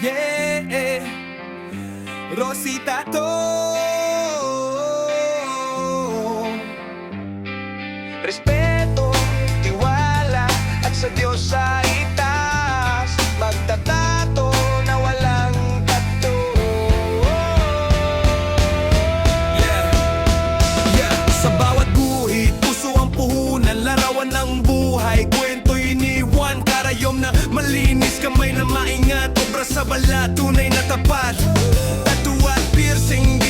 Yeah, Rosita to. Respeto, tiwala, at sa Diyos sa itaas, magtatato na walang tato. Yeah, yeah. Sa bawat guhit, puso ang puhunan, larawan ng buhay, kwento iniwan, karayom na malinis, kamay na maingat, obra sa balat, tunay na tapat, tattoo at piercing.